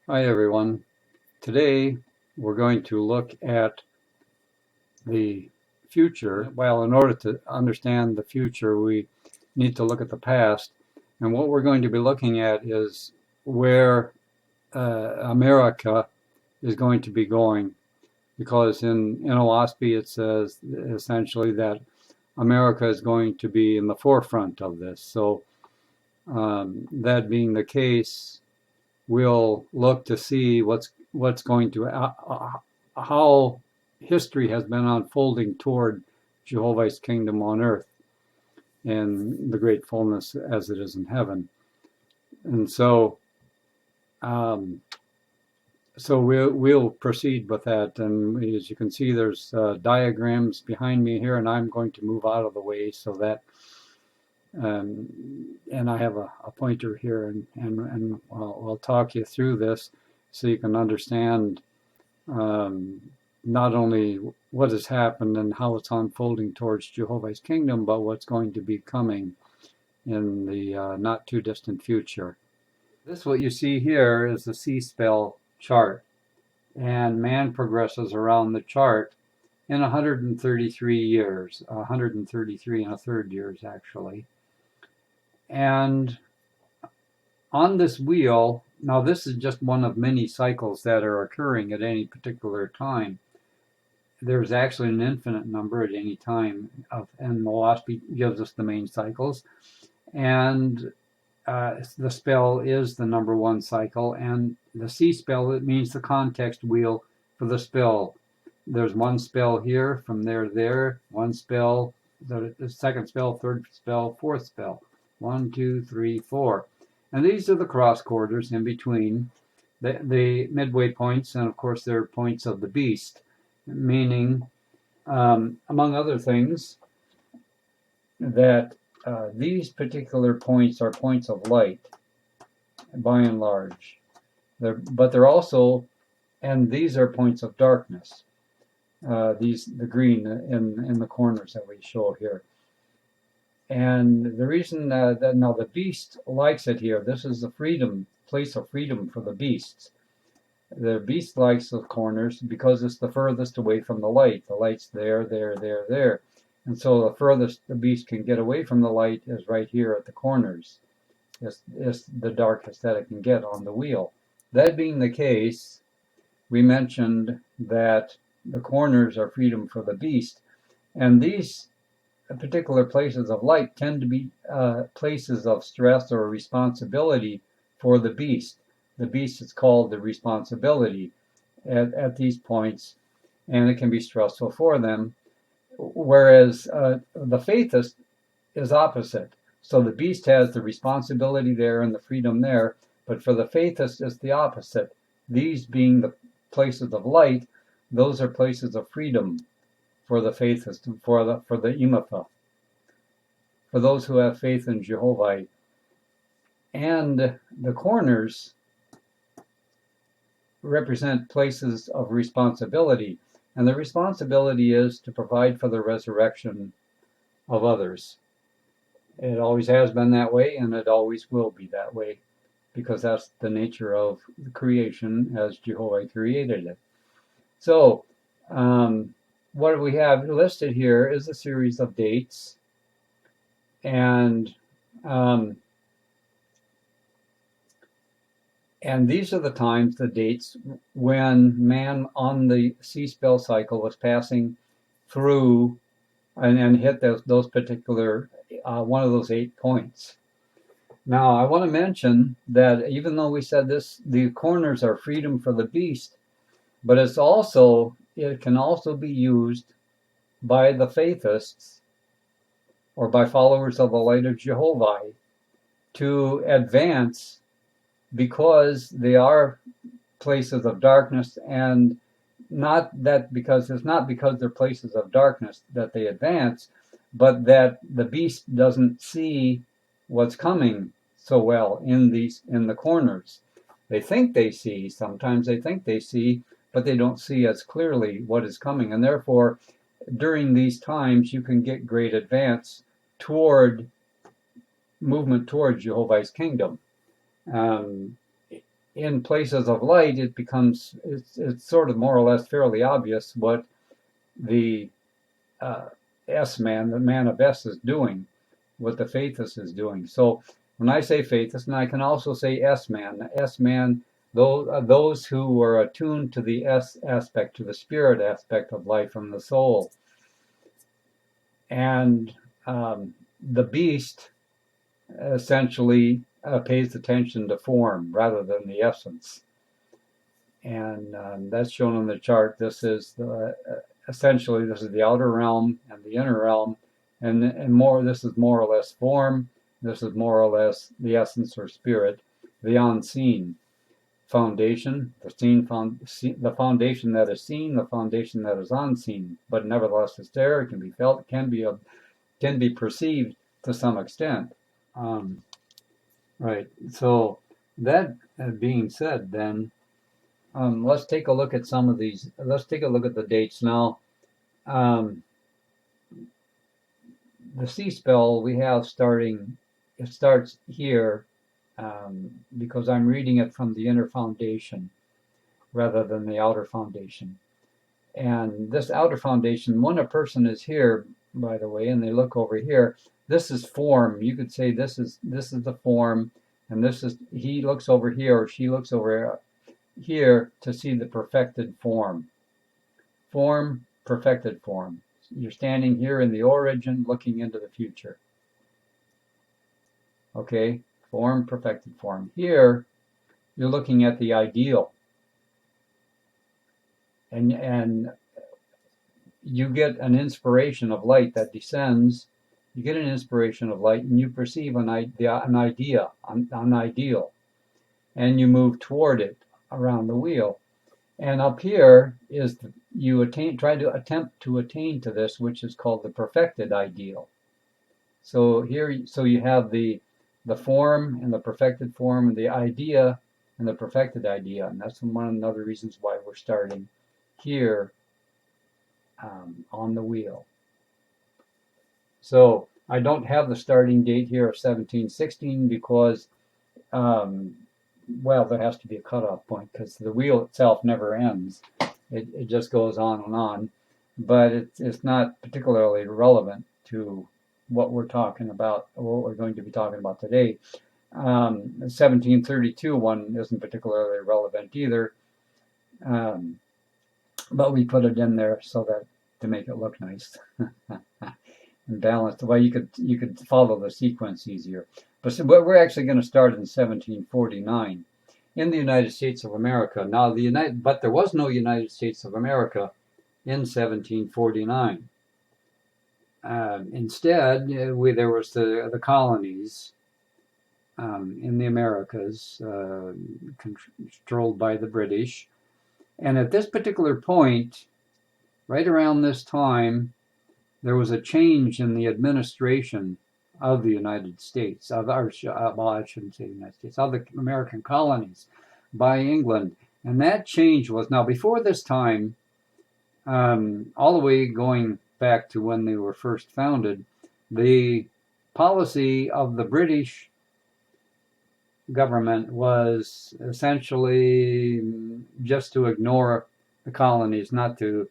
Hi everyone. Today we're going to look at the future. Well, in order to understand the future, we need to look at the past. And what we're going to be looking at is where America is going to be going. Because in Oahspe it says essentially that America is going to be in the forefront of this. So that being the case, we'll look to see what's going to how history has been unfolding toward Jehovah's kingdom on earth and the great fullness as it is in heaven. And so we'll proceed with that. And as you can see, there's diagrams behind me here, and I'm going to move out of the way so that and I have a pointer here, and I'll talk you through this so you can understand not only what has happened and how it's unfolding towards Jehovah's kingdom, but what's going to be coming in the not too distant future. This, what you see here, is the C-spell chart, and man progresses around the chart in 133 years, 133 and a third years actually. And on this wheel, now this is just one of many cycles that are occurring at any particular time. There's actually an infinite number at any time, and Oahspe gives us the main cycles. And the spell is the number one cycle, and the C spell, it means the context wheel for the spell. There's one spell here, from there to there, one spell, the second spell, third spell, fourth spell. 1, 2, 3, 4. And these are the cross quarters in between the midway points, and of course they're points of the beast, meaning, among other things, that these particular points are points of light, by and large. But they're also, and these are points of darkness. The green in the corners that we show here. And the reason that now the beast likes it here, this is the place of freedom for the beasts. The beast likes the corners because it's the furthest away from the light. The light's there, there, there, there. And so the furthest the beast can get away from the light is right here at the corners. It's the darkest that it can get on the wheel. That being the case, we mentioned that the corners are freedom for the beast. And these particular places of light tend to be places of stress or responsibility for the beast. The beast is called the responsibility at these points, and it can be stressful for them. Whereas the faithist is opposite. So the beast has the responsibility there and the freedom there, but for the faithist it's the opposite. These being the places of light, those are places of freedom for the faithist, for the Imatha, for those who have faith in Jehovah. And the corners represent places of responsibility, and the responsibility is to provide for the resurrection of others. It always has been that way, and it always will be that way, because that's the nature of the creation as Jehovah created it. So, what we have listed here is a series of dates, and these are the times, the dates, when man on the C-spell cycle was passing through and hit those particular, one of those 8 points. Now, I want to mention that even though we said this, the corners are freedom for the beast, but it can also be used by the faithists or by followers of the light of Jehovah to advance, because they are places of darkness, and not that because it's not because they're places of darkness that they advance, but that the beast doesn't see what's coming so well in the corners. They think they see, sometimes they think they see, but they don't see as clearly what is coming, and therefore during these times you can get great advance movement toward Jehovah's kingdom. in places of light, it's sort of more or less fairly obvious what the S-man, the man of S, is doing, what the faithist is doing. So when I say faithist, and I can also say S-man, S-man, those who are attuned to the S aspect, to the spirit aspect of life from the soul. And the beast essentially pays attention to form rather than the essence. And that's shown on the chart. This is essentially this is the outer realm and the inner realm, and more. This is more or less form. This is more or less the essence or spirit, the unseen foundation, the foundation that is seen, the foundation that is unseen, but nevertheless it's there. It can be felt. It can be perceived to some extent. Right. So that being said, then let's take a look at some of these. Let's take a look at the dates now. The C spell we have starting. It starts here because I'm reading it from the inner foundation rather than the outer foundation. And this outer foundation, when a person is here, by the way, and they look over here, this is form. You could say this is the form, and this is, he looks over here or she looks over here to see the perfected form. Form, perfected form. You're standing here in the origin, looking into the future. Okay, form, perfected form. Here, you're looking at the ideal. And you get an inspiration of light that descends. You get an inspiration of light, and you perceive an ideal, and you move toward it around the wheel. And up here is you attempt to attain to this, which is called the perfected ideal. So here, so you have the form and the perfected form, and the idea and the perfected idea, and that's one of the other reasons why we're starting here on the wheel. So I don't have the starting date here of 1716 because, well, there has to be a cutoff point because the wheel itself never ends. It just goes on and on, but it's not particularly relevant to what we're talking about, or what we're going to be talking about today. 1732 one isn't particularly relevant either, but we put it in there so that to make it look nice and balanced, the way you could follow the sequence easier. But we're actually going to start in 1749 in the United States of America. Now but there was no United States of America in 1749. Instead, there was the colonies in the Americas, controlled by the British. And at this particular point, right around this time, there was a change in the administration of the United States, well, I shouldn't say the United States, of the American colonies by England. And that change was, now before this time, all the way going back to when they were first founded, the policy of the British government was essentially just to ignore the colonies, not to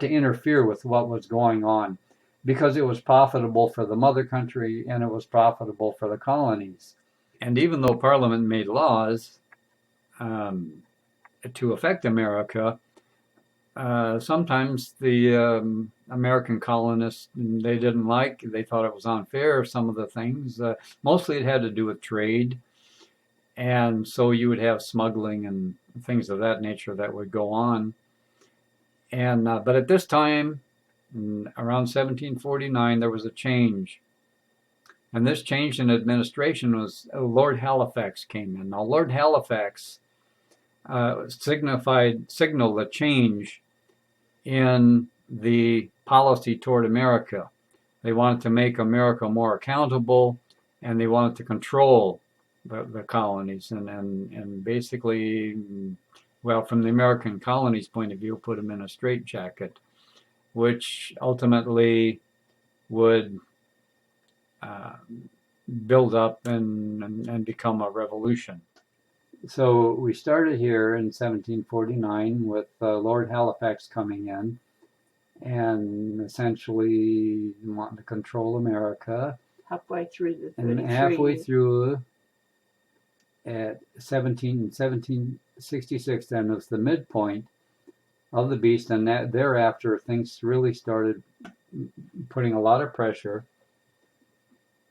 interfere with what was going on, because it was profitable for the mother country and it was profitable for the colonies. And even though Parliament made laws to affect America, sometimes the American colonists, they thought it was unfair, some of the things. Mostly it had to do with trade. And so you would have smuggling and things of that nature that would go on. And but at this time, around 1749, there was a change. And this change in administration was Lord Halifax came in. Now, Lord Halifax signaled a change in the policy toward America. They wanted to make America more accountable, and they wanted to control the colonies, and basically, well, from the American colonies' point of view, put them in a straitjacket, which ultimately would build up and become a revolution. So we started here in 1749 with Lord Halifax coming in and essentially wanting to control America. Halfway through the 33. And halfway through at 1766 then was the midpoint of the beast, and that thereafter things really started putting a lot of pressure,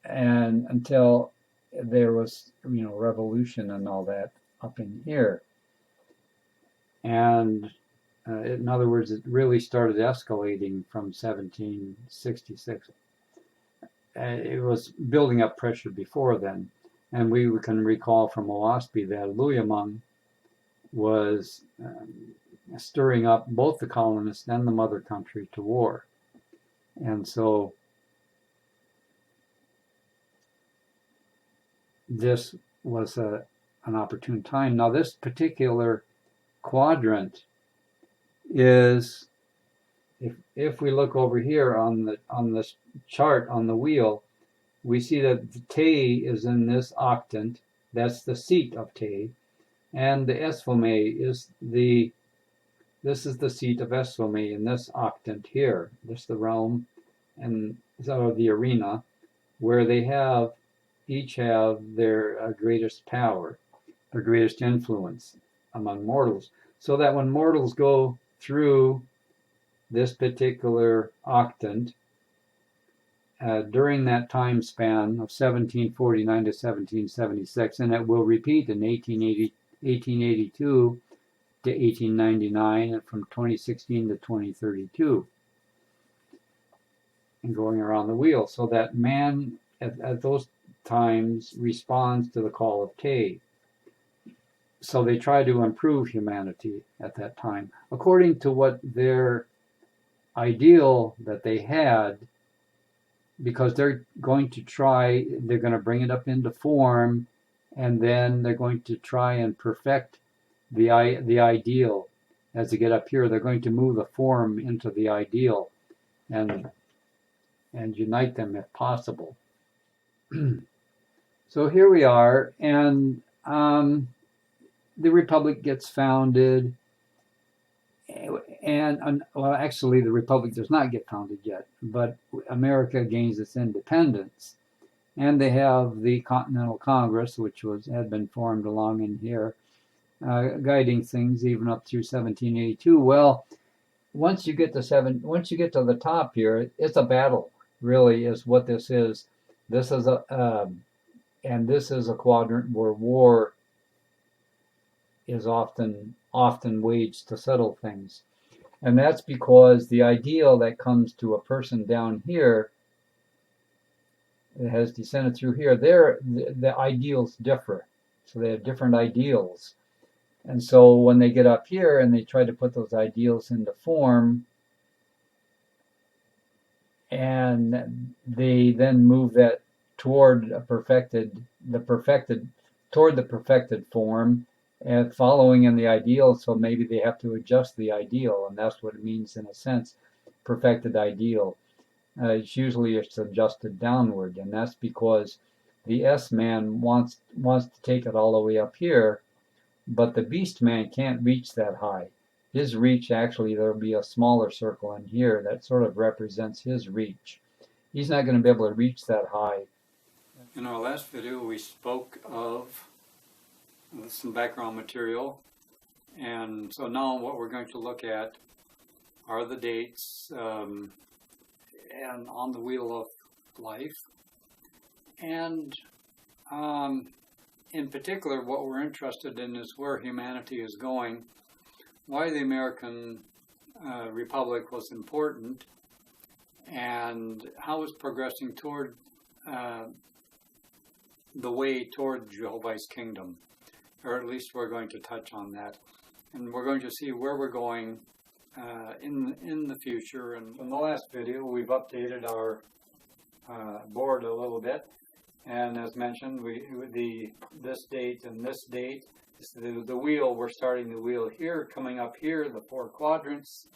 and until there was revolution and all that up in here. And in other words, it really started escalating from 1766. It was building up pressure before then. And we can recall from Oahspe that Luyamong was stirring up both the colonists and the mother country to war. And so this was an opportune time. Now this particular quadrant is, if we look over here on this chart on the wheel, we see that the Te is in this octant. That's the seat of Te, and the Oahspe is this is the seat of Oahspe in this octant here. This is the realm and the arena where they each have their greatest power, their greatest influence among mortals. So that when mortals go through this particular octant, during that time span of 1749 to 1776, and it will repeat in 1882 to 1899, and from 2016 to 2032, and going around the wheel, so that man at those times responds to the call of Te. So they try to improve humanity at that time, according to what their ideal that they had, because they're going to bring it up into form, and then they're going to try and perfect the ideal. As they get up here, they're going to move the form into the ideal and unite them if possible. So here we are, and the Republic gets founded, and well, actually the Republic does not get founded yet, but America gains its independence, and they have the Continental Congress, which had been formed along in here, guiding things even up through 1782. Well, once you get to the top here, it's a battle. Really, is what this is. This is a quadrant where war is often waged to settle things, and that's because the ideal that comes to a person down here, that has descended through here, the ideals differ. So they have different ideals, and so when they get up here and they try to put those ideals into form, and they then move that toward the perfected form, and following in the ideal. So maybe they have to adjust the ideal, and that's what it means in a sense, perfected ideal. Usually it's adjusted downward, and that's because the S-man wants to take it all the way up here, but the beast man can't reach that high. His reach, actually, there'll be a smaller circle in here that sort of represents his reach. He's not going to be able to reach that high. In our last video, we spoke of some background material, and so now what we're going to look at are the dates and on the wheel of life, and in particular what we're interested in is where humanity is going, why the American Republic was important, and how it's progressing toward the way toward Jehovah's kingdom, or at least we're going to touch on that, and we're going to see where we're going in the future. And in the last video, we've updated our board a little bit, and as mentioned, this date and this date. The wheel, we're starting the wheel here, coming up here, the 4 quadrants.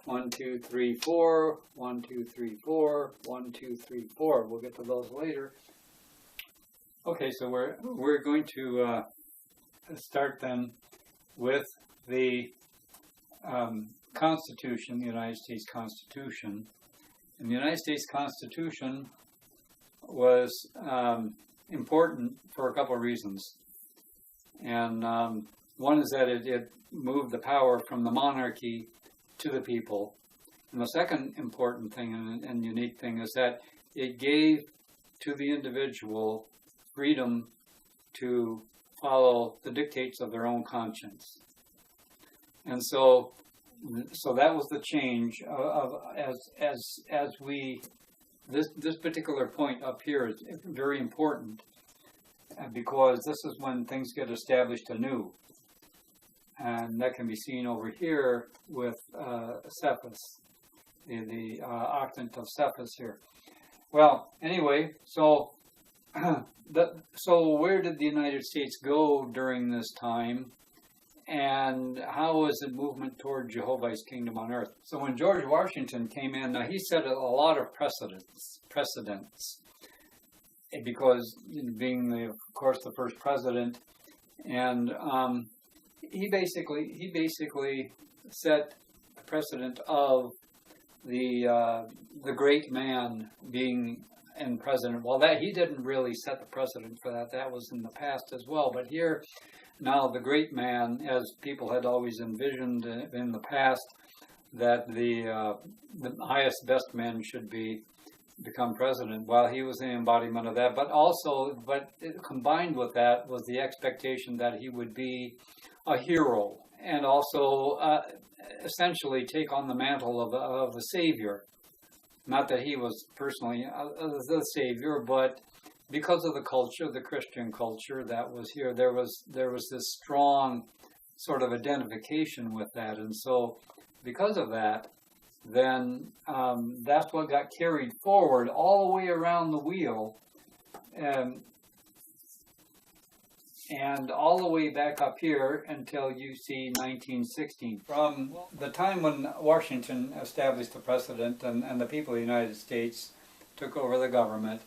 1, 2, 3, 4, 1, 2, 3, 4, 1, 2, 3, 4. We'll get to those later. Okay, so we're going to start then with the Constitution, the United States Constitution. And the United States Constitution was important for a couple of reasons. And one is that it moved the power from the monarchy to the people. And the second important thing and unique thing is that it gave to the individual freedom to follow the dictates of their own conscience. And so that was the change as we, this particular point up here is very important because this is when things get established anew. And that can be seen over here with Cephas, the octant of Cephas here. Well, anyway, so so where did the United States go during this time, and how was it movement toward Jehovah's kingdom on earth? So when George Washington came in, he set a lot of precedents, because being of course the first president, and he basically set the precedent of the great man being in president. Well, that he didn't really set the precedent for that. That was in the past as well. But here, now the great man, as people had always envisioned in the past, that the highest, best man should become president. Well, he was the embodiment of that. But combined with that was the expectation that he would be a hero and also essentially take on the mantle of a savior. Not that he was personally the savior, but because of the culture, the Christian culture that was here, there was this strong sort of identification with that. And so because of that, then that's what got carried forward all the way around the wheel, and all the way back up here until you see 1916. From the time when Washington established the precedent and the people of the United States took over the government,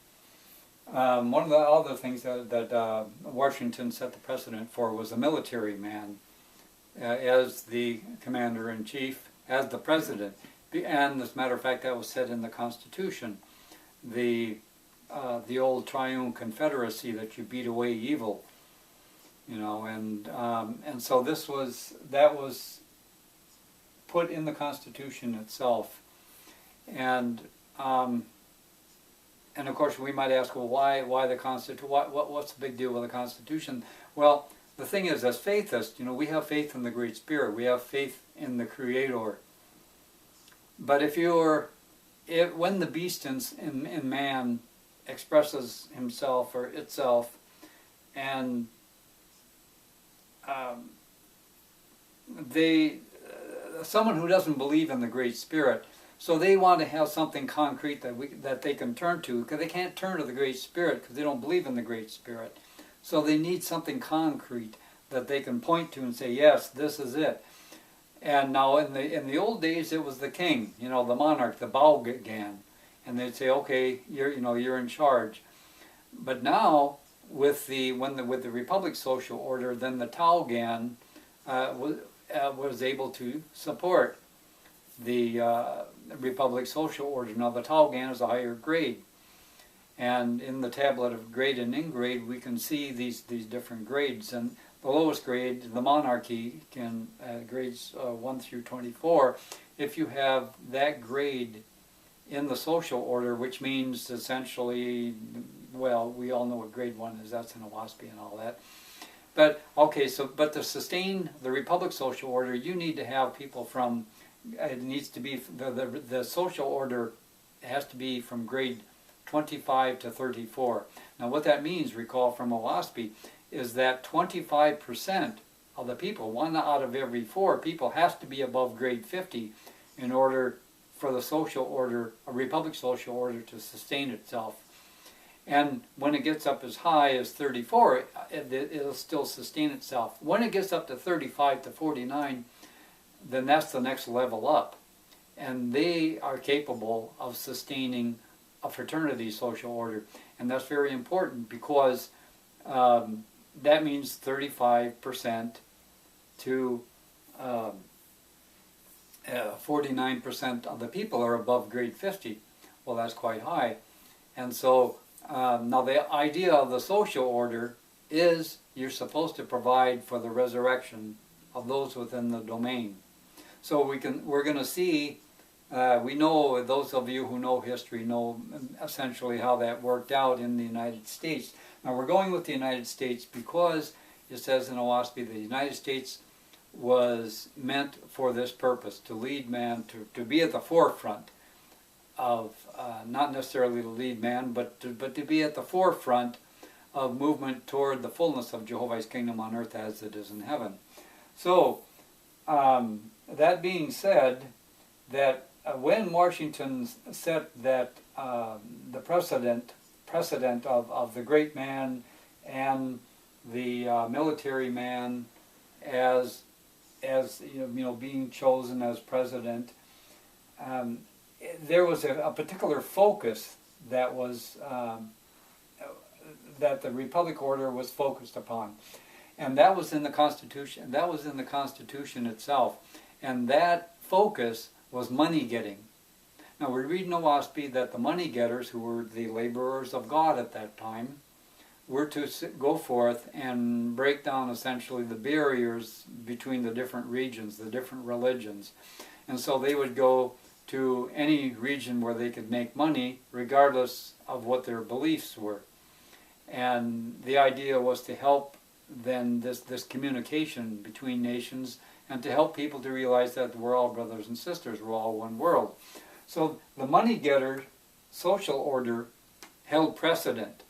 one of the other things that Washington set the precedent for was a military man as the commander-in-chief, as the president. And as a matter of fact, that was said in the Constitution. The old triune confederacy, that you beat away evil. You know, and so that was put in the Constitution itself, and of course we might ask, well, why the Constitution? What's the big deal with the Constitution? Well, the thing is, as faithists, you know, we have faith in the Great Spirit, we have faith in the Creator. But when the beast in man expresses himself or itself, and someone who doesn't believe in the Great Spirit, so they want to have something concrete that they can turn to, because they can't turn to the Great Spirit because they don't believe in the Great Spirit. So they need something concrete that they can point to and say, yes, this is it. And now in the old days, it was the king, you know, the monarch, the Baogan, and they'd say, okay, you're in charge. But now, with the Republic social order, then the Taogan was able to support the Republic social order. Now the Taogan is a higher grade, and in the tablet of grade and in grade, we can see these different grades. And the lowest grade, the monarchy, can grades 1 through 24. If you have that grade in the social order, which means essentially, well, we all know what grade 1 is. That's in Oahspe and all that. But okay, but to sustain the Republic social order, you need to have people from. It needs to be the social order has to be from grade 25 to 34. Now, what that means, recall from Oahspe, is that 25% of the people, 1 out of every 4 people, has to be above grade 50 in order for the social order, a Republic social order, to sustain itself. And when it gets up as high as 34, it'll still sustain itself. When it gets up to 35 to 49, then that's the next level up. And they are capable of sustaining a fraternity social order. And that's very important, because that means 35% to 49% of the people are above grade 50. Well, that's quite high. And so now the idea of the social order is you're supposed to provide for the resurrection of those within the domain. So we're going to see, we know, those of you who know history know essentially how that worked out in the United States. Now we're going with the United States because it says in Oahspe the United States was meant for this purpose, to lead man, to be at the forefront of, not necessarily to lead man, but to be at the forefront of movement toward the fullness of Jehovah's kingdom on earth as it is in heaven. So, that being said, that when Washington set that the precedent of the great man and the military man as being chosen as president, there was a particular focus that was that the Republic order was focused upon, and that was in the Constitution. That was in the Constitution itself, and that focus was money getting. Now we read in Oahspe that the money getters, who were the laborers of God at that time, were to go forth and break down essentially the barriers between the different regions, the different religions. And so they would go to any region where they could make money regardless of what their beliefs were. And the idea was to help then this communication between nations and to help people to realize that we're all brothers and sisters, we're all one world. So the money getter social order held precedent.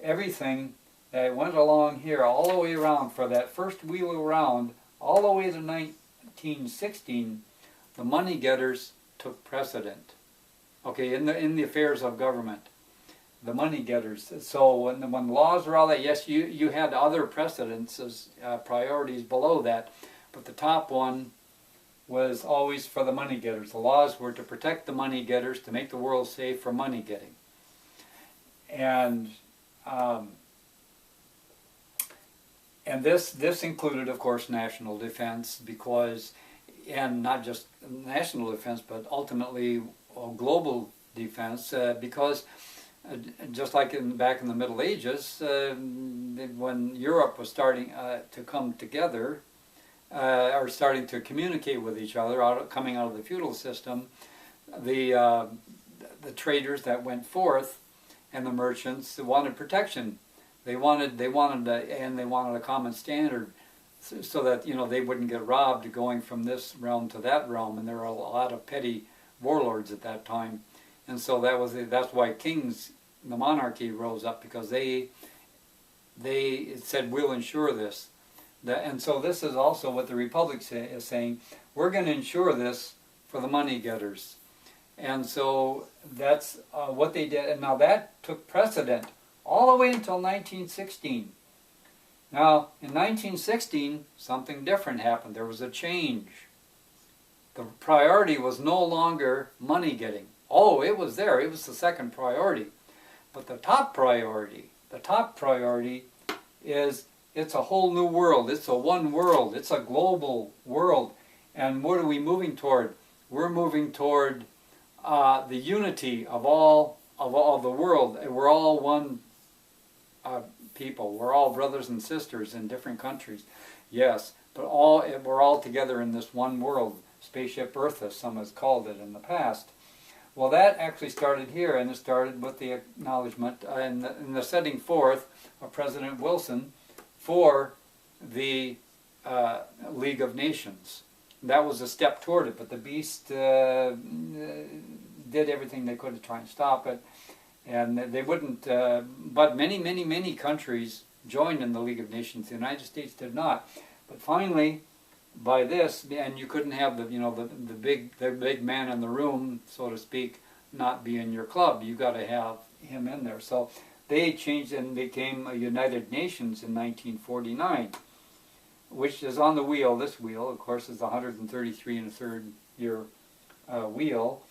Everything that went along here all the way around for that first wheel around all the way to 1916, the money getters took precedent. Okay, in the affairs of government, the money getters. So when laws were all that, yes, you had other precedents as priorities below that, but the top one was always for the money getters. The laws were to protect the money getters, to make the world safe for money getting. And this included, of course, national defense, because, and not just national defense, but ultimately global defense, because just like back in the Middle Ages, when Europe was starting to come together, or starting to communicate with each other, coming out of the feudal system, the traders that went forth and the merchants wanted protection. They wanted a common standard, so that they wouldn't get robbed going from this realm to that realm. And there were a lot of petty warlords at that time, and so that's why kings, the monarchy, rose up, because they said, we'll ensure this. And so this is also what the Republic is saying. We're going to ensure this for the money getters. And so that's what they did. And now that took precedent all the way until 1916. Now, in 1916, something different happened. There was a change. The priority was no longer money getting. Oh, it was there. It was the second priority. But the top priority is, it's a whole new world. It's a one world. It's a global world. And what are we moving toward? We're moving toward the unity of all the world. We're all one people. We're all brothers and sisters in different countries. Yes, but we're all together in this one world. Spaceship Earth, as some has called it in the past. Well, that actually started here, and it started with the acknowledgement in the setting forth of President Wilson for the League of Nations. That was a step toward it, but the beast did everything they could to try and stop it, and they wouldn't. But many countries joined in the League of Nations. The United States did not. But finally, by this, and you couldn't have the big man in the room, so to speak, not be in your club. You got to have him in there. So they changed and became a United Nations in 1949, which is on the wheel. This wheel, of course, is the 133 1/3 year wheel,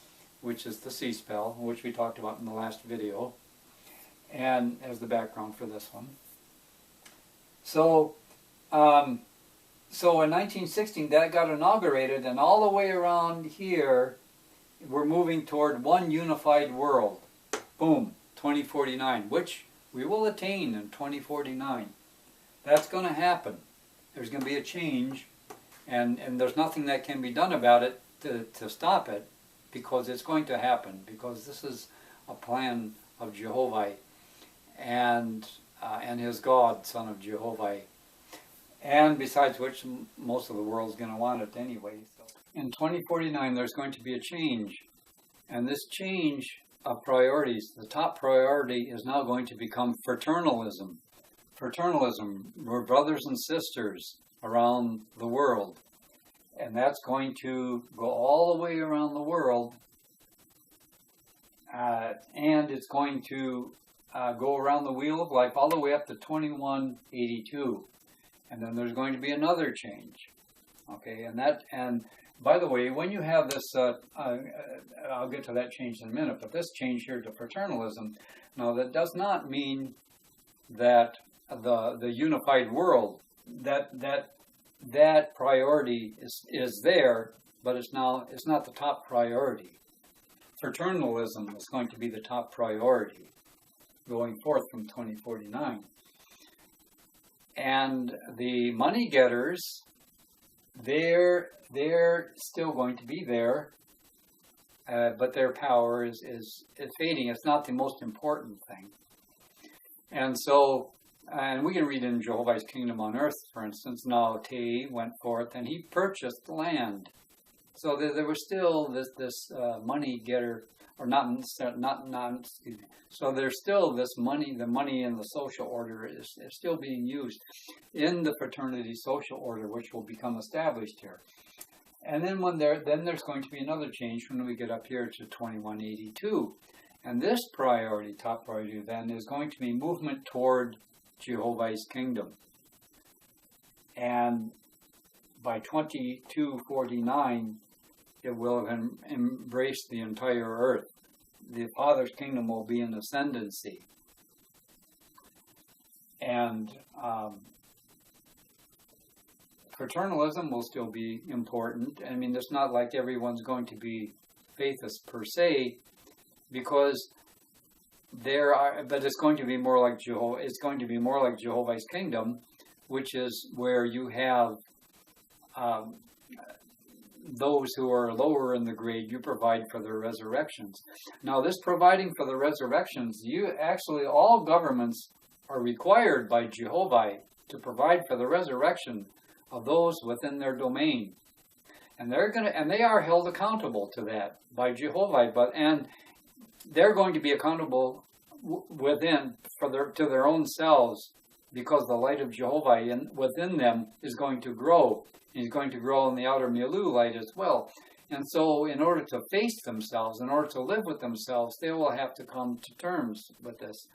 which is the sea spell, which we talked about in the last video, and as the background for this one. So, so in 1916, that got inaugurated, and all the way around here, we're moving toward one unified world. Boom, 2049, which we will attain in 2049. That's going to happen. There's going to be a change, and there's nothing that can be done about it to stop it, because it's going to happen, because this is a plan of Jehovih and his God, son of Jehovih. And besides which, most of the world's going to want it anyway. So in 2049, there's going to be a change. And this change of priorities, the top priority is now going to become fraternalism. Fraternalism, we're brothers and sisters around the world. And that's going to go all the way around the world. And it's going to go around the wheel of life all the way up to 2182. And then there's going to be another change. Okay, and by the way, when you have this, I'll get to that change in a minute, but this change here to fraternalism, now that does not mean that the unified world, that priority is there, but it's not the top priority. Fraternalism is going to be the top priority going forth from 2049. And the money getters, they're still going to be there, but their power is fading. It's not the most important thing. And so, and we can read in Jehovah's Kingdom on Earth, for instance, now Te went forth and he purchased land. So there was still this money getter, or not, excuse me. So there's still this money, the money in the social order is still being used in the fraternity social order, which will become established here. And then there's going to be another change when we get up here to 2182. And this priority, top priority then, is going to be movement toward Jehovah's kingdom. And by 2249, it will have embraced the entire earth. The Father's kingdom will be in ascendancy. And fraternalism will still be important. I mean, it's not like everyone's going to be faithists per se, because but it's going to be more like Jehovah's kingdom, which is where you have those who are lower in the grade, you provide for their resurrections. Now, this providing for the resurrections, all governments are required by Jehovah to provide for the resurrection of those within their domain, and they are held accountable to that by Jehovah. And they're going to be accountable to their own selves, because the light of Jehovah within them is going to grow. He's going to grow in the outer Milu light as well. And so in order to face themselves, in order to live with themselves, they will have to come to terms with this.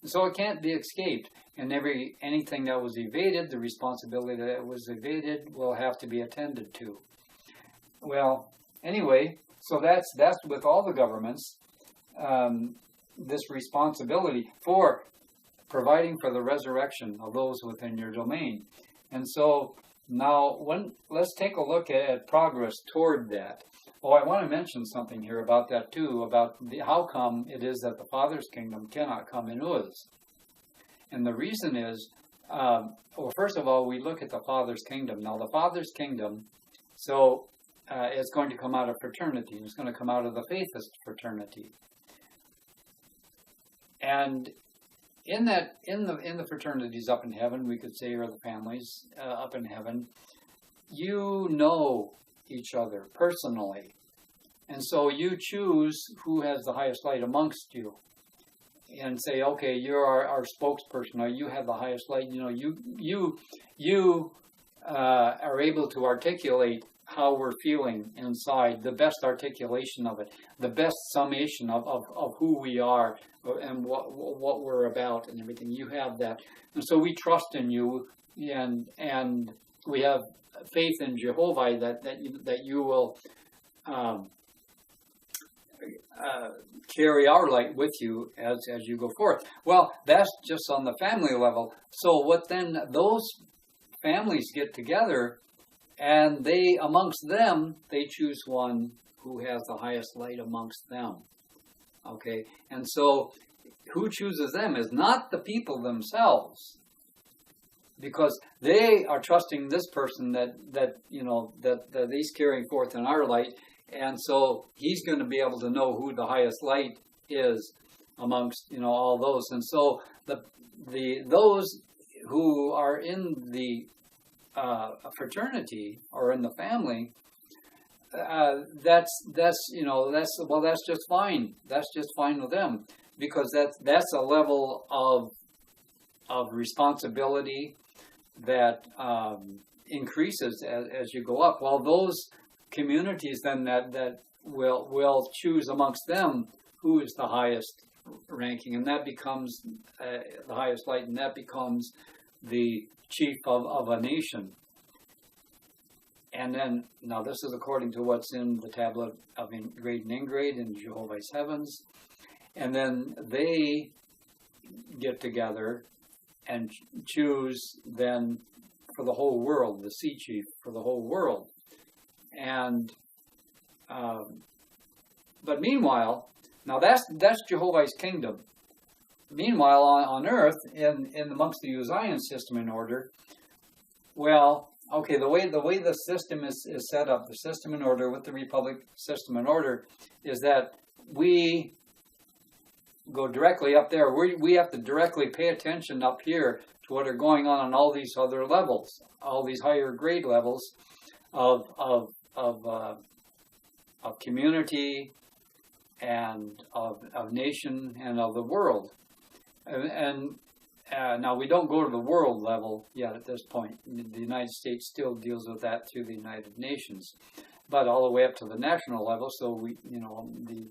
So it can't be escaped. And anything that was evaded, the responsibility that was evaded, will have to be attended to. Well, anyway, so that's with all the governments, this responsibility for providing for the resurrection of those within your domain. And so now, let's take a look at progress toward that. Oh, I want to mention something here about that too, about how come it is that the Father's kingdom cannot come in Uz. And the reason is, first of all, we look at the Father's kingdom. Now, the Father's kingdom, it's going to come out of fraternity. It's going to come out of the faithist fraternity. And in the fraternities up in heaven, we could say, or the families up in heaven, you know each other personally, and so you choose who has the highest light amongst you, and say, okay, you're our spokesperson, or you have the highest light. You know, you are able to articulate how we're feeling inside, the best articulation of it, the best summation of who we are and what we're about and everything. You have that. And so we trust in you, and we have faith in Jehovah that you will carry our light with you as you go forth. Well, that's just on the family level. So what then, those families get together, and they, amongst them, they choose one who has the highest light amongst them. Okay, and so who chooses them is not the people themselves, because they are trusting this person that he's carrying forth in our light, and so he's going to be able to know who the highest light is amongst all those. And so those who are in the fraternity or in the family, that's just fine. That's just fine with them, because that's a level of responsibility that increases as you go up. Well, those communities then that will choose amongst them who is the highest ranking, and that becomes the highest light, and that becomes the chief of a nation. And then, now this is according to what's in the tablet of grade and ingrade in Jehovah's Heavens. And then they get together and choose then for the whole world, the sea chief for the whole world. And, but meanwhile, now that's Jehovah's kingdom. Meanwhile, on earth, in amongst the Uzzian system in order, well, okay, the way the system is set up, the system in order with the Republic system in order, is that we go directly up there. We have to directly pay attention up here to what are going on all these other levels, all these higher grade levels of community and of nation and of the world. And now we don't go to the world level yet at this point. The United States still deals with that through the United Nations, but all the way up to the national level. So we, the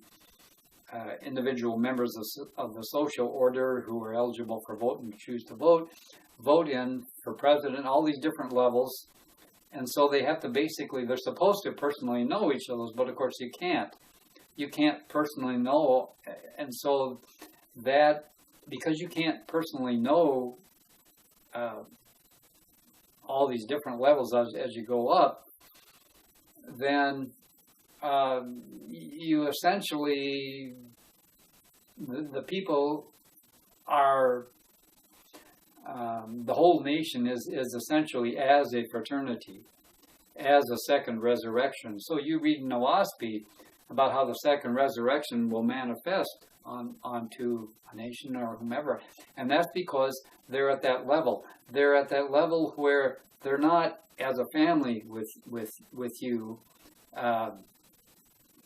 individual members of the social order who are eligible for vote and choose to vote in for president, all these different levels. And so they have to basically, they're supposed to personally know each of those, but of course you can't. You can't personally know, and so that, because you can't personally know all these different levels as you go up, then you essentially, the people are, the whole nation is essentially as a fraternity, as a second resurrection. So you read in Oahspe about how the second resurrection will manifest onto a nation or whomever. And that's because they're at that level. They're at that level where they're not as a family with you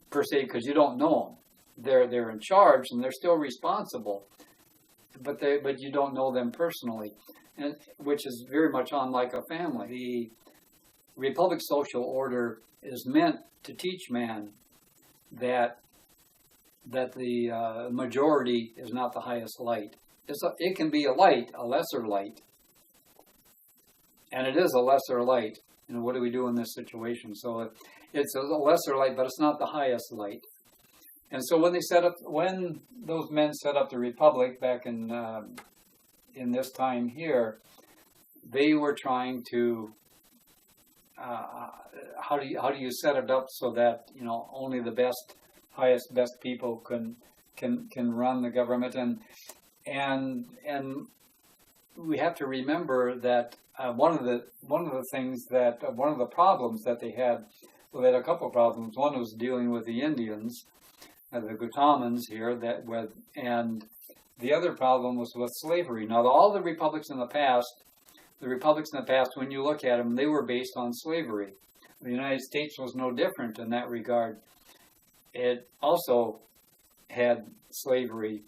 per se, because you don't know them. They're in charge and they're still responsible, but you don't know them personally, and which is very much unlike a family. The Republic social order is meant to teach man that the majority is not the highest light. It can be a light, a lesser light, and it is a lesser light. What do we do in this situation? So it's a lesser light, but it's not the highest light. And so when those men set up the Republic back in this time here, they were trying to how do you set it up so that only the highest best people can run the government, and we have to remember that one of the problems that they had, well, they had a couple of problems. One was dealing with the Indians, the Gautamans here, and the other problem was with slavery. Now, all the republics in the past, when you look at them, they were based on slavery. The United States was no different in that regard. It also had slavery.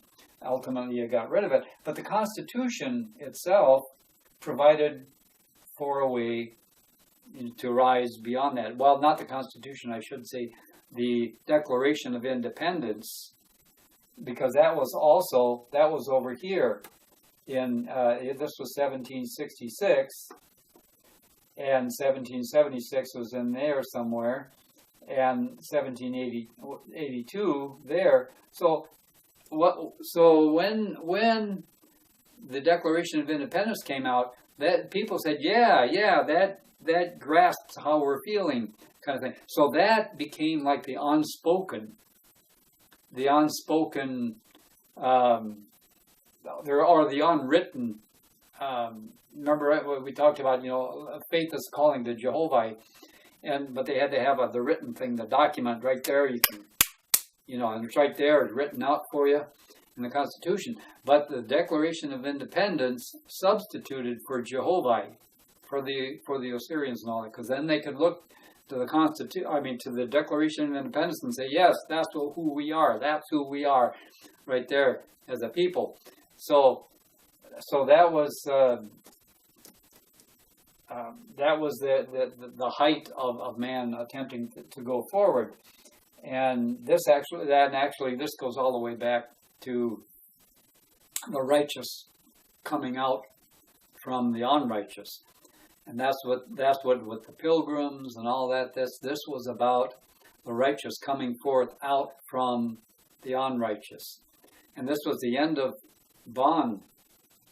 Ultimately, it got rid of it. But the Constitution itself provided for a way to rise beyond that. Well, not the Constitution, I should say, the Declaration of Independence, because that was over here. This was 1766, and 1776 was in there somewhere, and 1782 there. So when the Declaration of Independence came out, that people said, yeah, that grasps how we're feeling, kind of thing. So that became like the unspoken, the unwritten. Remember what we talked about? Faith is calling to Jehovih, but they had to have the written thing, the document right there. You can, and it's right there, it's written out for you in the Constitution. But the Declaration of Independence substituted for Jehovih, for the Assyrians and all that, because then they could look to the to the Declaration of Independence and say, yes, that's who we are. That's who we are, right there as a people. So that was the height of man attempting to go forward, and this goes all the way back to the righteous coming out from the unrighteous. And that's what with the pilgrims and all that. This was about the righteous coming forth out from the unrighteous, and this was the end of bond.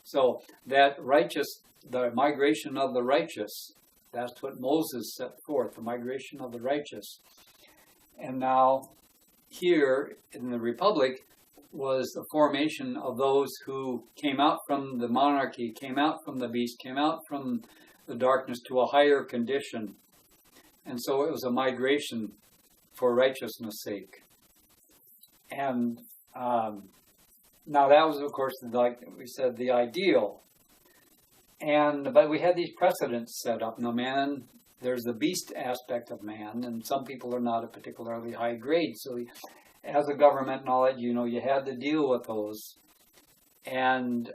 So that the migration of the righteous, that's what Moses set forth, the migration of the righteous. And now here in the Republic was the formation of those who came out from the monarchy, came out from the beast, came out from the darkness to a higher condition. And so it was a migration for righteousness' sake. And now that was, of course, like we said, the ideal. But we had these precedents set up. Now, there's the beast aspect of man, and some people are not a particularly high grade. So as a government and all that, you had to deal with those. And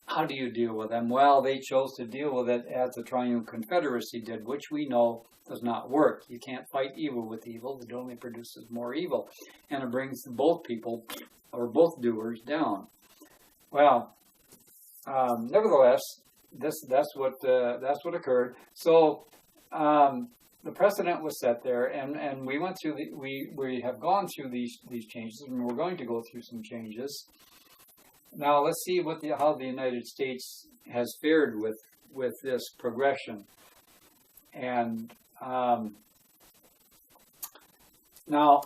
how do you deal with them? Well, they chose to deal with it as the Triune Confederacy did, which we know does not work. You can't fight evil with evil. It only produces more evil. And it brings both people, or both doers, down. Well, nevertheless, that's what occurred. So the precedent was set there, and we went through we have gone through these changes, and we're going to go through some changes. Now let's see how the United States has fared with this progression. And now,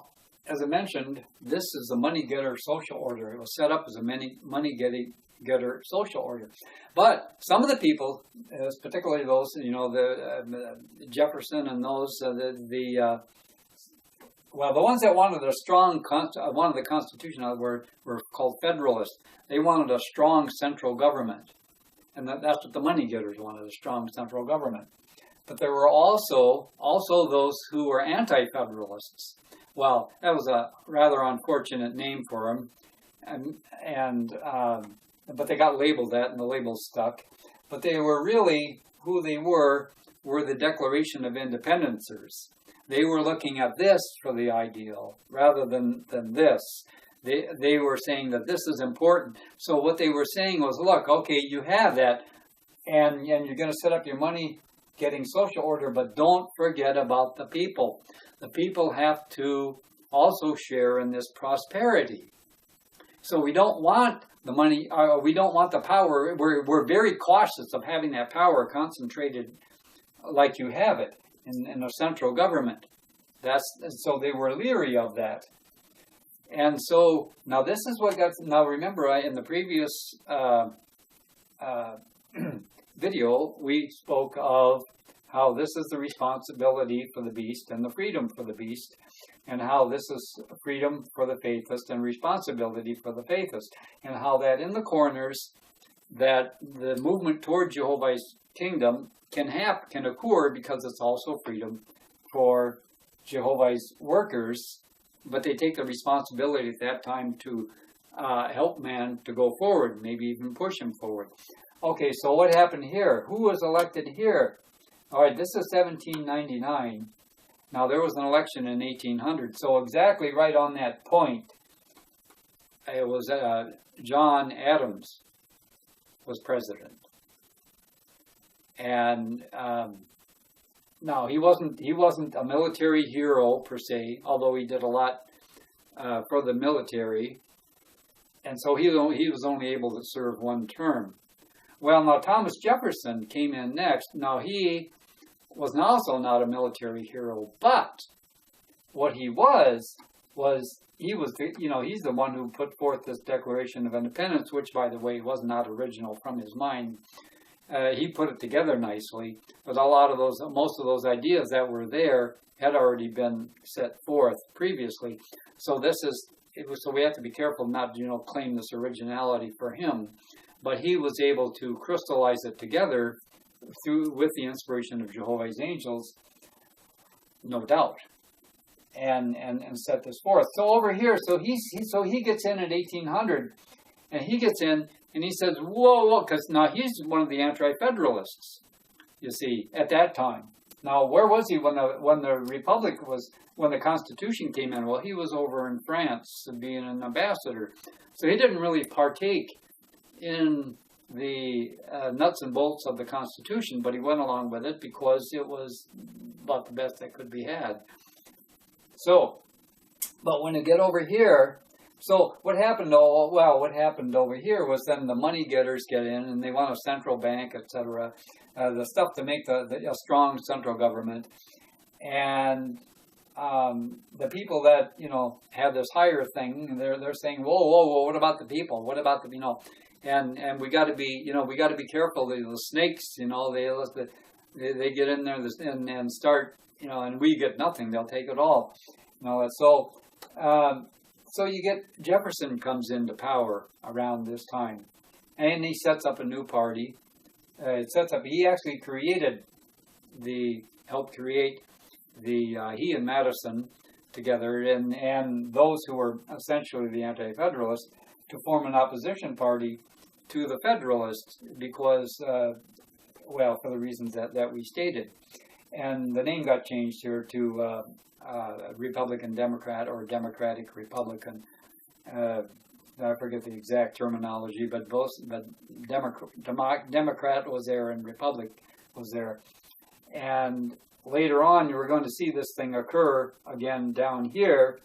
as I mentioned, this is the money-getter social order. It was set up as a money-getter social order. But some of the people, particularly those, the Jefferson and those, the ones that wanted wanted the Constitution were called Federalists. They wanted a strong central government. And that's what the money-getters wanted, a strong central government. But there were also those who were anti-federalists. Well, that was a rather unfortunate name for them, but they got labeled that, and the label stuck. But they were really, who they were the Declaration of Independencers. They were looking at this for the ideal rather than this. They were saying that this is important. So what they were saying was, look, okay, you have that, and you're going to set up your money-getting social order, but don't forget about the people. The people have to also share in this prosperity. So we don't want the money, we don't want the power. We're very cautious of having that power concentrated like you have it in a central government. So they were leery of that. And so now this is what got. Now remember, in the previous video, we spoke of how this is the responsibility for the beast and the freedom for the beast, and how this is freedom for the faithist and responsibility for the faithist, and how that in the corners, that the movement toward Jehovah's kingdom can occur because it's also freedom for Jehovah's workers, but they take the responsibility at that time to help man to go forward, maybe even push him forward. Okay, so what happened here? Who was elected here? All right, this is 1799. Now, there was an election in 1800, so exactly right on that point, it was John Adams was president. And now he wasn't a military hero per se, although he did a lot for the military, and so he was only able to serve one term. Well, now Thomas Jefferson came in next. Now he was also not a military hero, but what he was he's the one who put forth this Declaration of Independence, which, by the way, was not original from his mind. He put it together nicely, but most of those ideas that were there had already been set forth previously. So so we have to be careful not to claim this originality for him. But he was able to crystallize it together with the inspiration of Jehovah's angels, no doubt, and set this forth. So over here, so he gets in at 1800, and he gets in and he says, whoa, because now he's one of the Anti-Federalists, you see, at that time. Now, where was he when the Constitution came in? Well, he was over in France being an ambassador, so he didn't really partake in the nuts and bolts of the Constitution, but he went along with it because it was about the best that could be had. So, but when you get over here, so what happened over here was then the money getters get in and they want a central bank, etc., the stuff to make a strong central government, and the people that have this higher thing, they're saying, whoa, what about the people? What about the and we got to be careful. The snakes, they get in there and start, and we get nothing. They'll take it all. So you get Jefferson comes into power around this time, and he sets up a new party. He actually helped create he and Madison together, and those who were essentially the Anti-Federalists, to form an opposition party to the Federalists because, for the reasons that we stated. And the name got changed here to Republican Democrat or Democratic Republican. I forget the exact terminology, but Democrat was there and Republic was there. And later on, you were going to see this thing occur again down here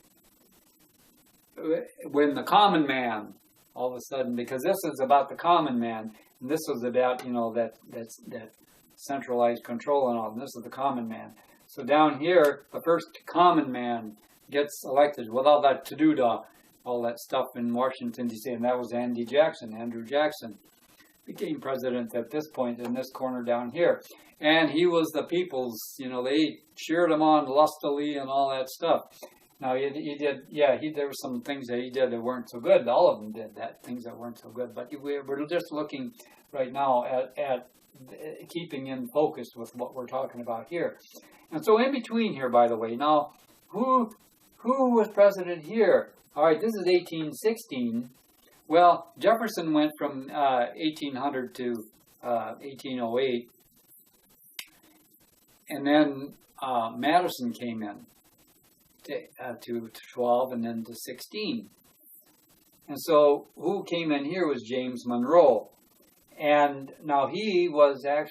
when the common man, all of a sudden, because this is about the common man, and this was about, that centralized control and all, and this is the common man. So down here, the first common man gets elected with all that to-do-da, all that stuff in Washington, D.C., and that was Andrew Jackson, became president at this point in this corner down here. And he was the people's, they cheered him on lustily and all that stuff. Now, there were some things that he did that weren't so good. All of them did things that weren't so good. But we're just looking right now at keeping in focus with what we're talking about here. And so in between here, by the way, now, who was president here? All right, this is 1816. Well, Jefferson went from 1800 to 1808. And then Madison came in to 12 and then to 16. And so who came in here was James Monroe. And now he was a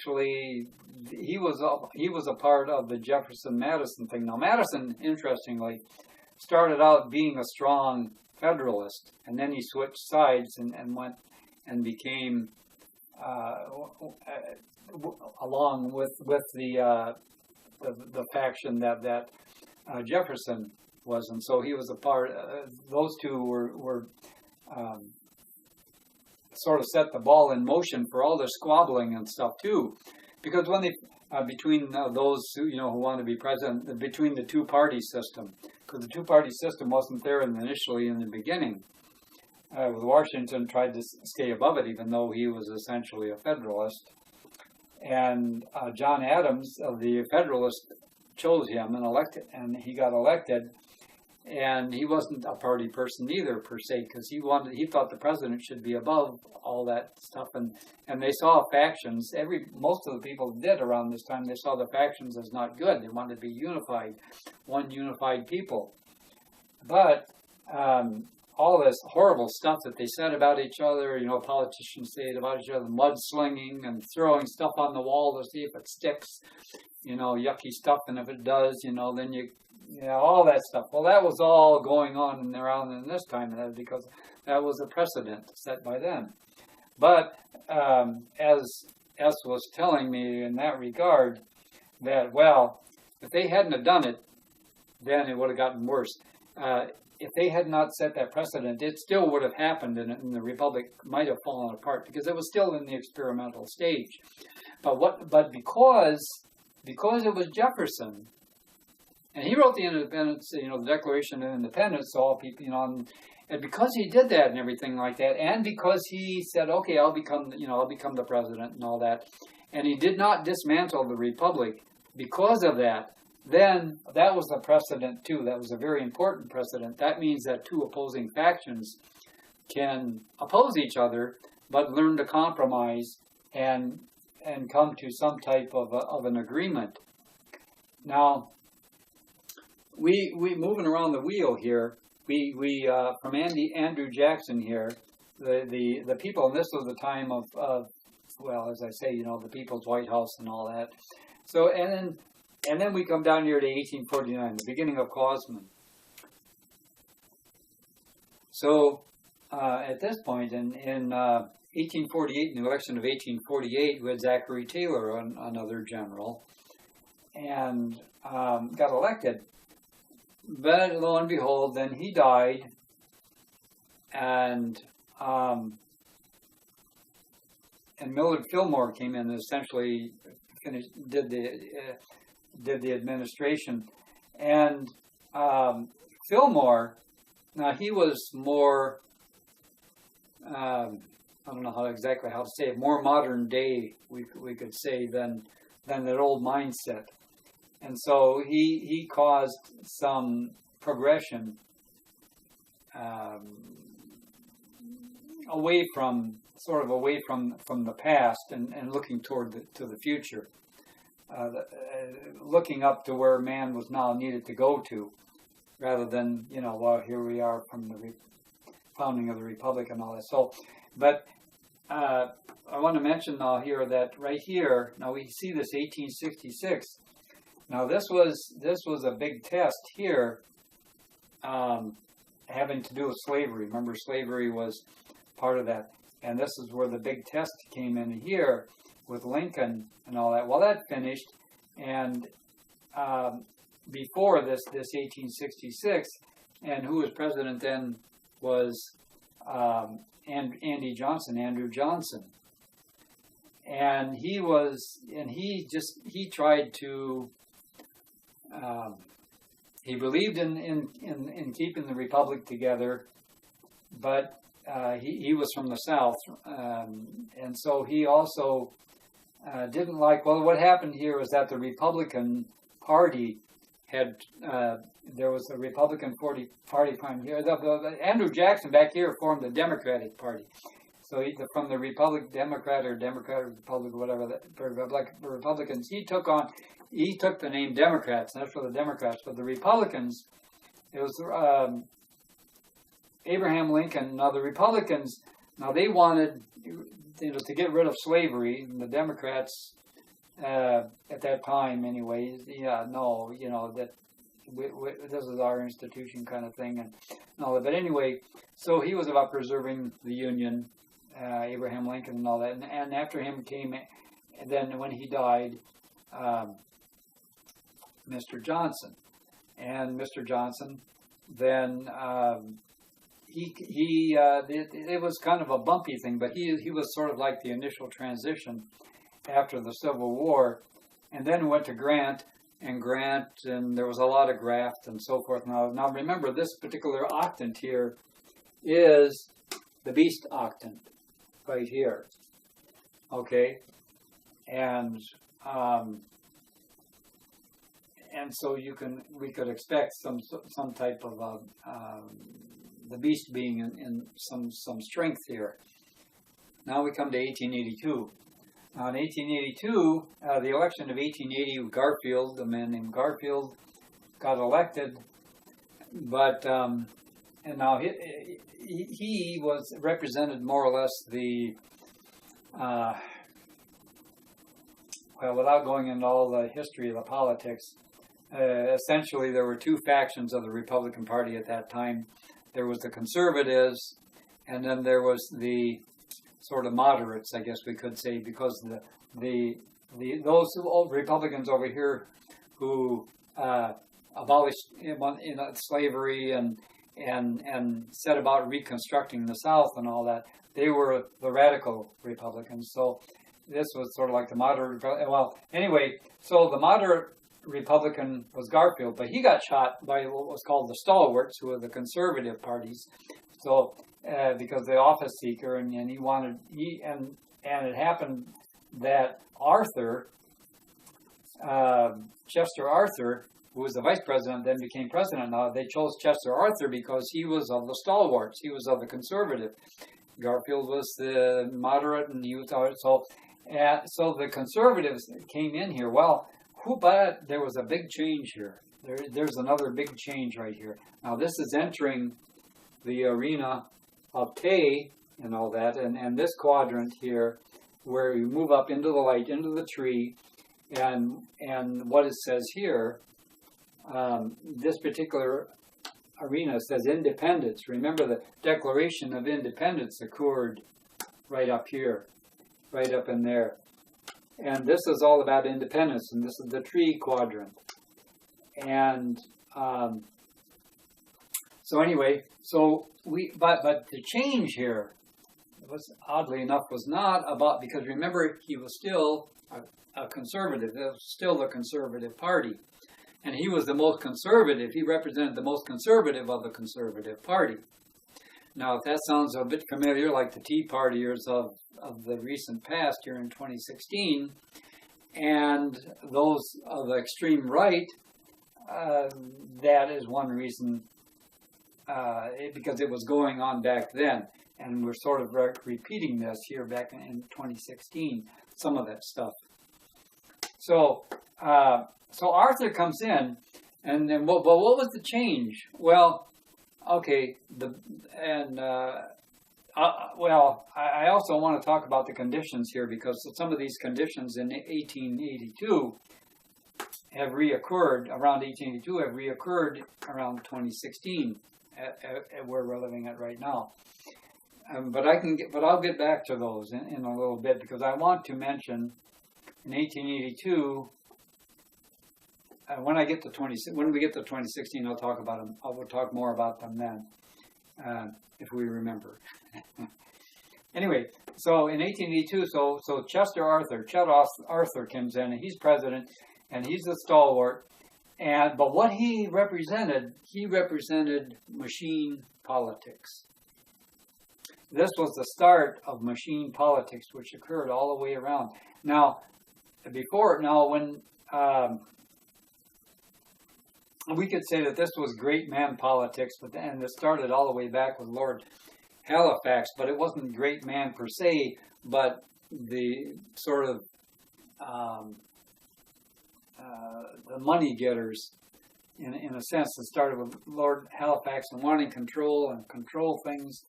part of the Jefferson-Madison thing. Now Madison, interestingly, started out being a strong Federalist, and then he switched sides and went and became along with the faction that Jefferson was, and so he was a part. Those two were sort of set the ball in motion for all the squabbling and stuff too, because when they between those who want to be president, between the two-party system, because the two-party system wasn't there initially in the beginning. Washington tried to stay above it, even though he was essentially a Federalist. And John Adams, of the Federalist, chose him and he got elected. And he wasn't a party person either, per se, because he thought the president should be above all that stuff. And they saw factions. Most of the people did around this time. They saw the factions as not good. They wanted to be unified, one unified people. But all this horrible stuff that they said about each other. You know, politicians say about each other, mudslinging and throwing stuff on the wall to see if it sticks. You know, yucky stuff, and if it does, you know, then all that stuff. Well, that was all going on and around in this time because that was a precedent set by them. But as S was telling me in that regard, that, well, if they hadn't have done it, then it would have gotten worse. If they had not set that precedent, it still would have happened, and the Republic might have fallen apart because it was still in the experimental stage. But because it was Jefferson, and he wrote the Independence, you know, the Declaration of Independence, so all people, you know, and because he did that and everything like that, and because he said, okay, I'll become the president and all that, and he did not dismantle the Republic because of that, then that was a precedent too. That was a very important precedent. That means that two opposing factions can oppose each other, but learn to compromise and come to some type of an agreement. Now, we moving around the wheel here. We from Andrew Jackson here, the people, and this was the time of well, as I say, you know, the People's White House and all that. So and then we come down here to 1849, the beginning of Klausman. So at this point, in 1848, in the election of 1848, we had Zachary Taylor, another general, and got elected. But lo and behold, then he died, and Millard Fillmore came in and essentially did the administration. And Fillmore, now he was more, I don't know exactly how to say it, more modern day, we could say, than that old mindset. And so he caused some progression away from the past and looking toward to the future, looking up to where man was now needed to go to, rather than, you know, well, here we are from the founding of the Republic and all that. So, but I want to mention now here that right here, now we see this 1866. Now this was a big test here, having to do with slavery. Remember, slavery was part of that, and this is where the big test came in here with Lincoln and all that. Well, that finished, and before this 1866, and who was president then was Andrew Johnson, and he tried to. He believed in keeping the Republic together, but he was from the South, and so he also didn't like. Well, what happened here was that the Republican Party had there was a Republican Party here. Andrew Jackson back here formed the Democratic Party. So from the Democratic Republic, whatever, the Republicans, he took the name Democrats. That's for the Democrats. But the Republicans, it was Abraham Lincoln. Now the Republicans, they wanted, to get rid of slavery. And the Democrats, at that time anyway, that this is our institution kind of thing and all that. But anyway, so he was about preserving the Union, Abraham Lincoln and all that. And after him came, and then when he died, Mr. Johnson. And Mr. Johnson, then it was kind of a bumpy thing, but he was sort of like the initial transition after the Civil War, and then went to Grant, and there was a lot of graft and so forth. Now remember, this particular octant here is the beast octant, right here. Okay, and so we could expect some type of the beast being in some strength here. Now we come to 1882. Now in 1882, the election of 1880, Garfield, a man named Garfield, got elected, but and now he was represented more or less the, well, without going into all the history of the politics, essentially there were two factions of the Republican Party at that time. There was the conservatives, and then there was the sort of moderates, I guess we could say, because those old Republicans over here who abolished slavery and set about reconstructing the South and all that, they were the radical Republicans. So this was sort of like the moderate. Well, anyway, so the moderate Republican was Garfield, but he got shot by what was called the stalwarts, who were the conservative parties. So because the office seeker, and it happened that Arthur, Chester Arthur, who was the vice president, then became president. Now they chose Chester Arthur because he was of the stalwarts. He was of the conservative. Garfield was the moderate, and he was so the conservatives came in here. Well, but there was a big change here. There's another big change right here. Now this is entering the arena of Te and all that, and this quadrant here, where you move up into the light, into the tree, and what it says here, this particular arena says independence. Remember, the Declaration of Independence occurred right up here, right up in there. And this is all about independence, and this is the tree quadrant. And so anyway, but the change here was, oddly enough, was not about, because remember, he was still a conservative. It was still the Conservative Party. And he was the most conservative. He represented the most conservative of the Conservative Party. Now, if that sounds a bit familiar, like the Tea Partiers of the recent past here in 2016, and those of the extreme right, that is one reason, because it was going on back then. And we're sort of repeating this here back in 2016, some of that stuff. So Arthur comes in, and then, but what was the change? Well, okay, I also want to talk about the conditions here, because some of these conditions in 1882 have reoccurred, around 1882 have reoccurred around 2016, where we're living at right now. But I'll get back to those in a little bit, because I want to mention in 1882. When we get to 2016, I'll talk about them. I will talk more about them then, if we remember. Anyway, so in 1882, so Chet Arthur comes in, and he's president, and he's a stalwart. But what he represented machine politics. This was the start of machine politics, which occurred all the way around. Now, when we could say that this was great man politics, and it started all the way back with Lord Halifax, but it wasn't great man per se, but the sort of the money getters, in a sense. It started with Lord Halifax and wanting control things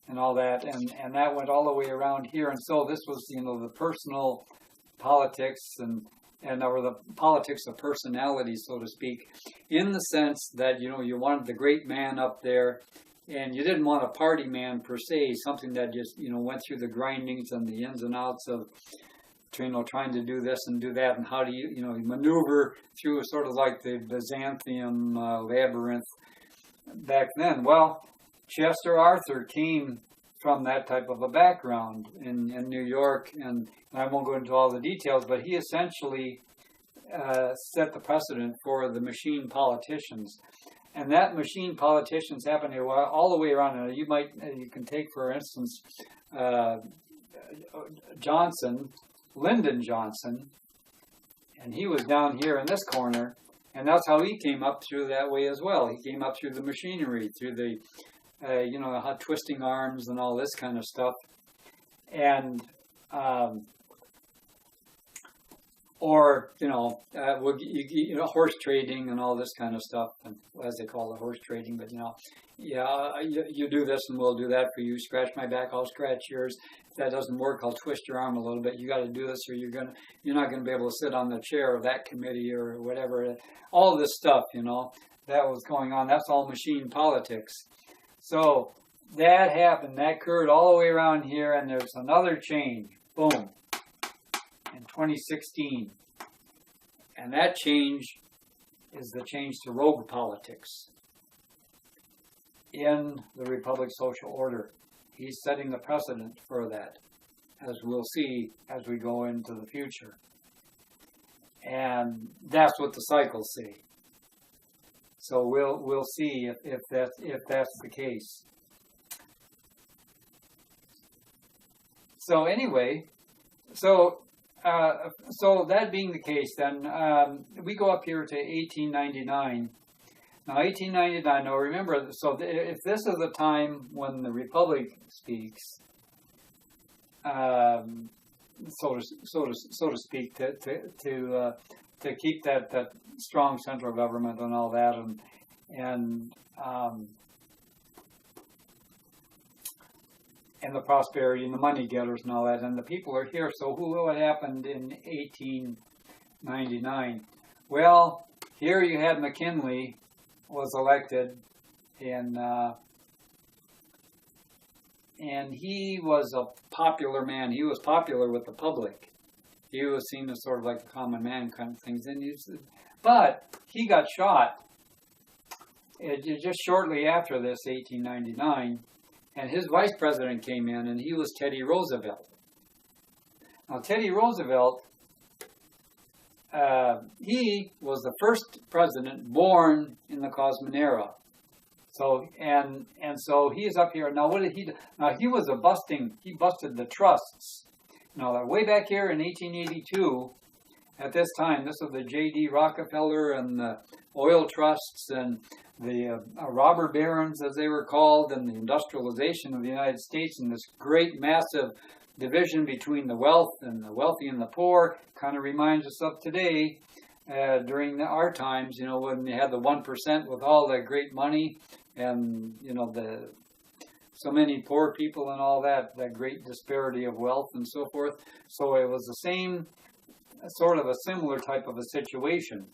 and all that, and that went all the way around here. And so this was, the personal politics or the politics of personality, so to speak, in the sense that, you wanted the great man up there, and you didn't want a party man per se, something that just, went through the grindings and the ins and outs of, trying to do this and do that, and how do you, maneuver through sort of like the Byzantium labyrinth back then. Well, Chester Arthur came from that type of a background in New York, and I won't go into all the details, but he essentially set the precedent for the machine politicians. And that machine politicians happened here all the way around. And you can take, for instance, Lyndon Johnson, and he was down here in this corner, and that's how he came up through that way as well. He came up through the machinery, through the twisting arms and all this kind of stuff. And or horse trading and all this kind of stuff, and as they call it, horse trading. But yeah, you do this and we'll do that for you. Scratch my back, I'll scratch yours. If that doesn't work, I'll twist your arm a little bit. You got to do this, or you're not going to be able to sit on the chair of that committee or whatever. All this stuff, that was going on. That's all machine politics. So that happened. That occurred all the way around here, and there's another change. Boom. In 2016. And that change is the change to rogue politics in the Republic Social Order. He's setting the precedent for that, as we'll see as we go into the future. And that's what the cycles say. So we'll see if that's the case. So anyway, so that being the case, then we go up here to 1899. Now, 1899. Now, remember. So, if this is the time when the Republic speaks, so to speak, to keep that strong central government and all that, and the prosperity and the money getters and all that, and the people are here. So what happened in 1899? Well, here you had McKinley was elected, and he was a popular man. He was popular with the public. He was seen as sort of like a common man kind of things. But he got shot just shortly after this, 1899. And his vice president came in, and he was Teddy Roosevelt. Now, Teddy Roosevelt, he was the first president born in the Cosman era. So so he's up here now. What did he do? Now he busted the trusts. Now way back here in 1882, at this time, this was the J.D. Rockefeller and the oil trusts and the robber barons, as they were called, and the industrialization of the United States, and this great, massive division between the wealthy and the poor. Kind of reminds us of today, during our times, when they had the 1% with all that great money, and so many poor people and all that great disparity of wealth and so forth. So it was the same, sort of a similar type of a situation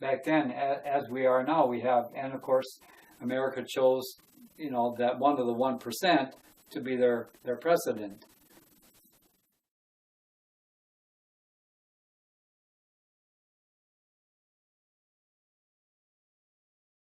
back then as we are now. We have, and of course, America chose, that one of the 1% to be their president.